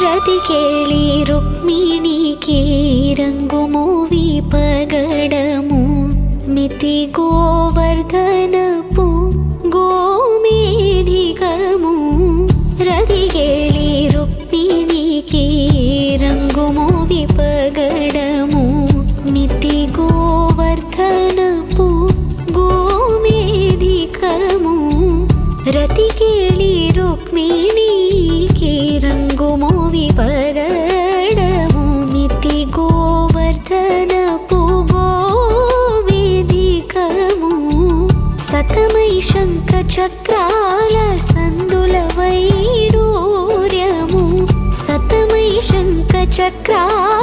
రతి కేళి రుక్మిణికి రంగుము విపగడము మితి గోవర్ధనపు గోమేధికము. రతి కేళి రుక్మిణికి రంగుము విపగడము మితి గోవర్ధనపు గోమేధికము. రతి కేళి రుక్మిణికి రంగుము విపగడము మితి గోవర్ధనపు గోమేధికము. సతమై శంఖ చక్రాల సందుల వైడూర్యము సతమై శంఖ చక్రాల